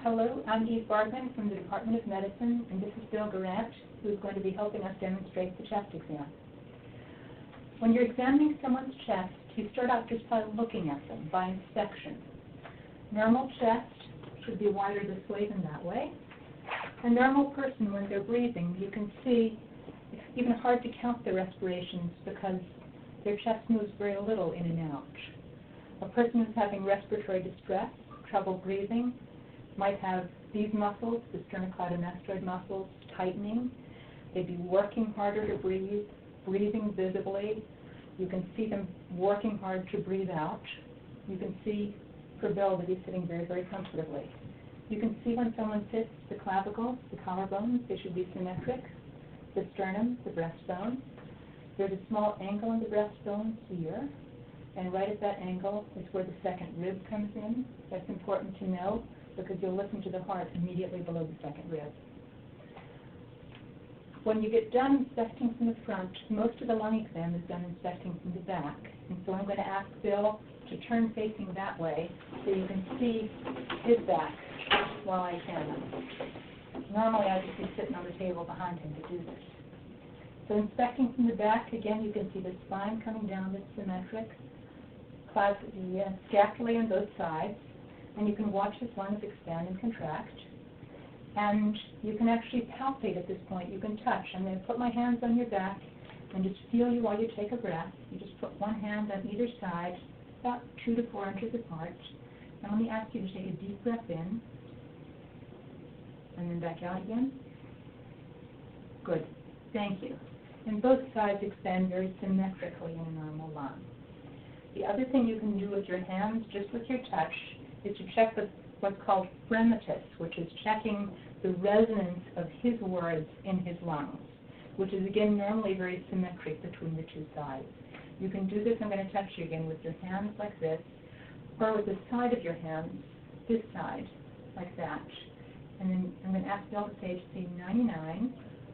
Hello, I'm Eve Bargman from the Department of Medicine, and this is Bill Garant, who is going to be helping us demonstrate the chest exam. When you're examining someone's chest, you start out just by looking at them, by inspection. Normal chest should be wider this way than that way. A normal person, when they're breathing, you can see it's even hard to count their respirations because their chest moves very little in and out. A person who's having respiratory distress, trouble breathing, might have these muscles, the sternocleidomastoid muscles, tightening. They'd be working harder to breathe, breathing visibly. You can see them working hard to breathe out. You can see for Bill that he's sitting very, very comfortably. You can see when someone sits, the clavicles, the collarbones, they should be symmetric. The sternum, the breastbone. There's a small angle in the breastbone here, and right at that angle is where the second rib comes in. That's important to know because you'll listen to the heart immediately below the second rib. When you get done inspecting from the front, most of the lung exam is done inspecting from the back. And so I'm going to ask Bill to turn facing that way so you can see his back while I examine him. Normally I'd just be sitting on the table behind him to do this. So inspecting from the back, again, you can see the spine coming down that's symmetric, the scapulae on both sides, and you can watch his lungs expand and contract. And you can actually palpate at this point. You can touch. I'm going to put my hands on your back and just feel you while you take a breath. You just put one hand on either side, about 2 to 4 inches apart. Now let me ask you to take a deep breath in, and then back out again. Good. Thank you. And both sides expand very symmetrically in a normal lung. The other thing you can do with your hands, just with your touch, is to check what's called phremetus, which is checking the resonance of his words in his lungs, which is, again, normally very symmetric between the two sides. You can do this. I'm going to touch you again with your hands like this, or with the side of your hands, this side, like that. And then I'm going to ask Bill to say 99.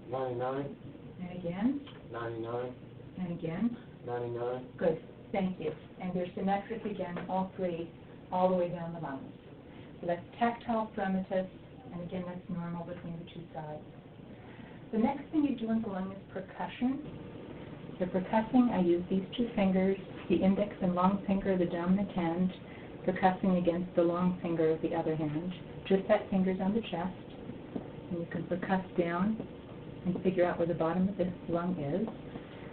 99. And again. 99. And again. 99. Good. Thank you. And they're symmetric again, all three, all the way down the lungs. So that's tactile phremetus, and again, that's normal between the two sides. The next thing you do in the lung is percussion. For percussing, I use these two fingers, the index and long finger of the dominant hand, percussing against the long finger of the other hand. Just that finger's on the chest, and you can percuss down and figure out where the bottom of this lung is.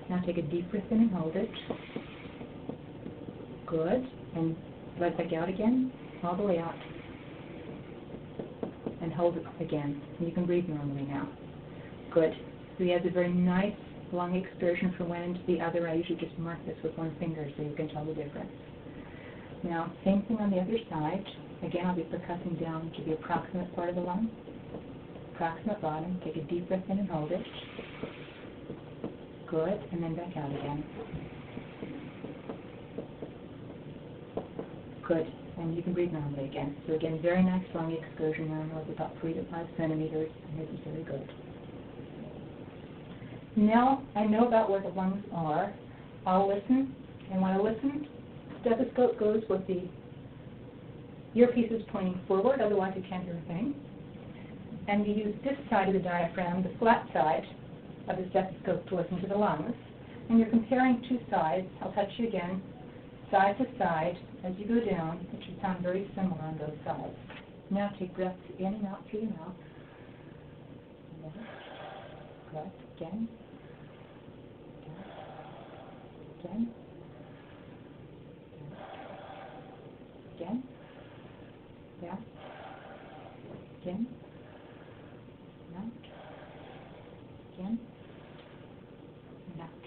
Now take a deep breath in and hold it. Good. And let that out again, all the way out. And hold it again. And you can breathe normally now. Good. So he has a very nice lung excursion from one end to the other. I usually just mark this with one finger so you can tell the difference. Now, same thing on the other side. Again, I'll be percussing down to the approximate part of the lung. Approximate bottom. Take a deep breath in and hold it. Good. And then back out again. Good. And you can breathe normally again. So again, very nice lung excursion normally of about 3 to 5 centimeters, and this is very good. Now I know about where the lungs are. I'll listen, and when I listen, stethoscope goes with the earpieces pointing forward, otherwise you can't hear a thing. And you use this side of the diaphragm, the flat side of the stethoscope, to listen to the lungs. And you're comparing two sides. I'll touch you again, side to side. As you go down, it should sound very similar on both sides. Now take breaths in and out through your mouth. Good. Again. Again. Again. Yeah. Again. Out. Again. And out.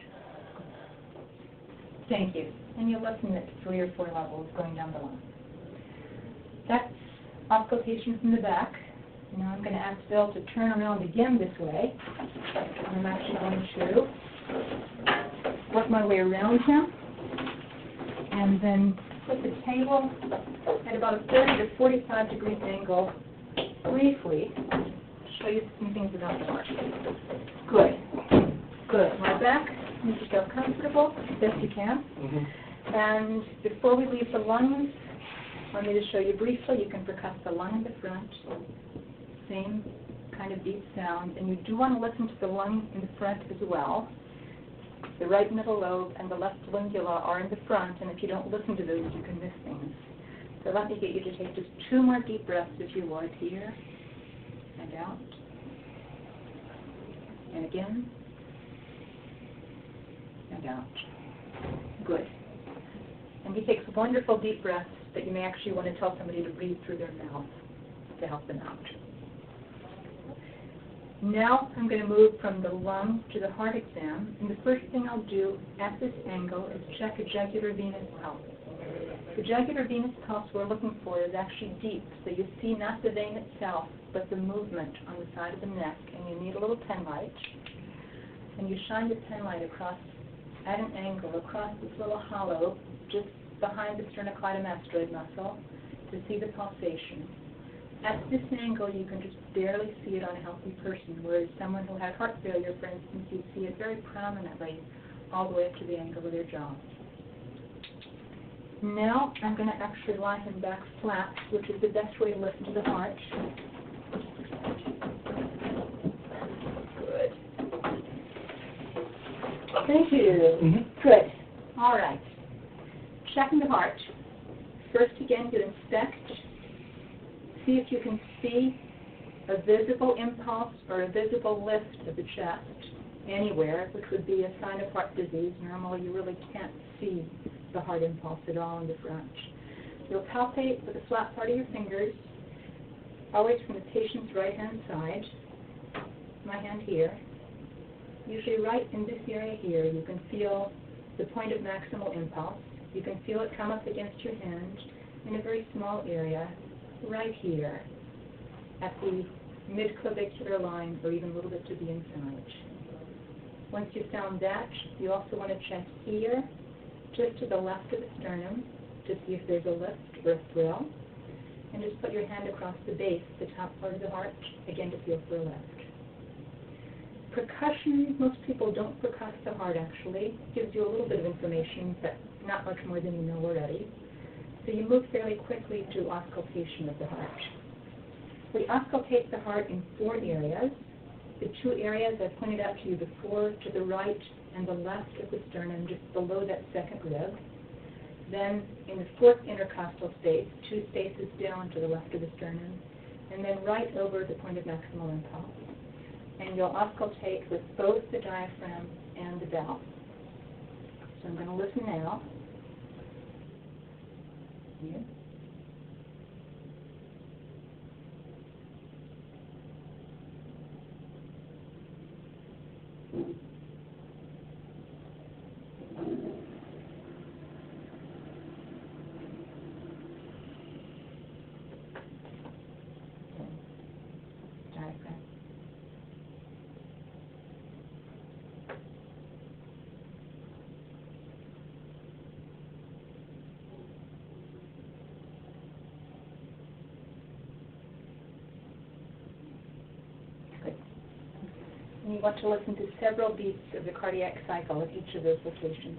Good. Thank you. And you'll listen at 3 or 4 levels going down the lung. That's auscultation from the back. Now I'm going to ask Bill to turn around again this way. I'm actually going to work my way around him and then put the table at about a 30 to 45 degree angle briefly to show you some things about the heart. Good. Good. My back, make yourself comfortable as best you can. And before we leave the lungs, Want me to show you briefly? You can percuss the lung in the front, same kind of deep sound, and you do want to listen to the lung in the front as well. The right middle lobe and the left lingula are in the front, and if you don't listen to those, you can miss things. So let me get you to take just 2 more deep breaths, if you would, here and out. And again, and out. Good. And he takes wonderful deep breaths that you may actually want to tell somebody to breathe through their mouth to help them out. Now I'm going to move from the lung to the heart exam, and the first thing I'll do at this angle is check a jugular venous pulse. The jugular venous pulse we're looking for is actually deep, so you see not the vein itself, but the movement on the side of the neck, and you need a little pen light. And you shine the pen light across, at an angle, across this little hollow, just behind the sternocleidomastoid muscle, to see the pulsation. At this angle, you can just barely see it on a healthy person, whereas someone who had heart failure, for instance, you see it very prominently all the way up to the angle of their jaw. Now I'm going to actually lie him back flat, which is the best way to listen to the heart. Good. Thank you. Good. All right. Checking the heart. First, again, you inspect. See if you can see a visible impulse or a visible lift of the chest anywhere, which would be a sign of heart disease. Normally, you really can't see the heart impulse at all in the front. You'll palpate with the flat part of your fingers, always from the patient's right-hand side. My hand here. Usually right in this area here, you can feel the point of maximal impulse. You can feel it come up against your hand in a very small area, right here, at the mid-clavicular line, or even a little bit to the inside. Once you've found that, you also want to check here, just to the left of the sternum, to see if there's a lift or a thrill, and just put your hand across the base, the top part of the heart, again to feel for a lift. Percussion, most people don't percuss the heart actually. It gives you a little bit of information, but not much more than you know already. So you move fairly quickly to auscultation of the heart. We auscultate the heart in 4 areas. The 2 areas I pointed out to you before, to the right and the left of the sternum, just below that second rib. Then in the 4th intercostal space, 2 spaces down to the left of the sternum, and then right over the point of maximal impulse. And you'll auscultate with both the diaphragm and the bell. So I'm going to listen now. Here. Diaphragm. And you want to listen to several beats of the cardiac cycle at each of those locations.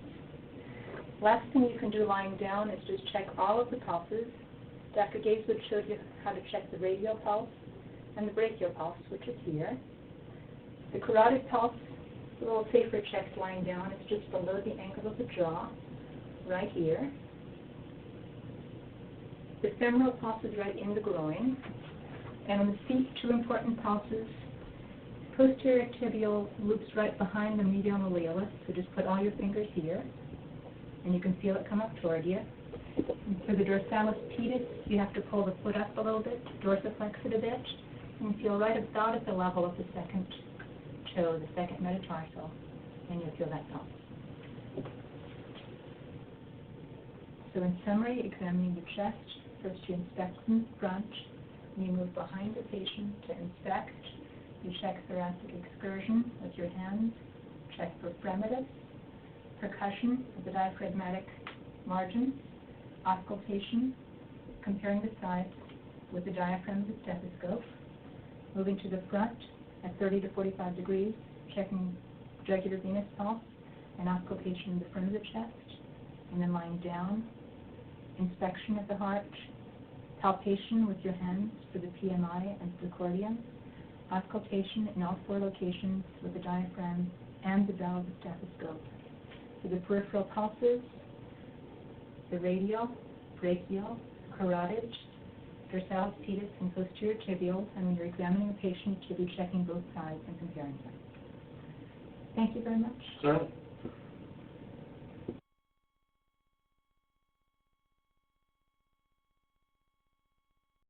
Last thing you can do lying down is just check all of the pulses. Dr. Gazewood showed you how to check the radial pulse and the brachial pulse, which is here. The carotid pulse, a little safer checked lying down. It's just below the angle of the jaw, right here. The femoral pulse is right in the groin. And on the feet, 2 important pulses. Posterior tibial loops right behind the medial malleolus, so just put all your fingers here, and you can feel it come up toward you. And for the dorsalis pedis, you have to pull the foot up a little bit, dorsiflex it a bit, and feel right about at the level of the second toe, the second metatarsal, and you'll feel that pulse. So in summary, examining the chest, first you inspect from the front, and you move behind the patient to inspect. You check thoracic excursion with your hands, check for fremitus, percussion of the diaphragmatic margin, auscultation, comparing the sides with the diaphragm of the stethoscope, moving to the front at 30 to 45 degrees, checking jugular venous pulse and auscultation in the front of the chest, and then lying down, inspection of the heart, palpation with your hands for the PMI and precordium, auscultation in all 4 locations with the diaphragm and the valve stethoscope. For the peripheral pulses, the radial, brachial, carotid, dorsalis pedis, and posterior tibials, and when you're examining a patient, you'll be checking both sides and comparing them. Thank you very much. Sir?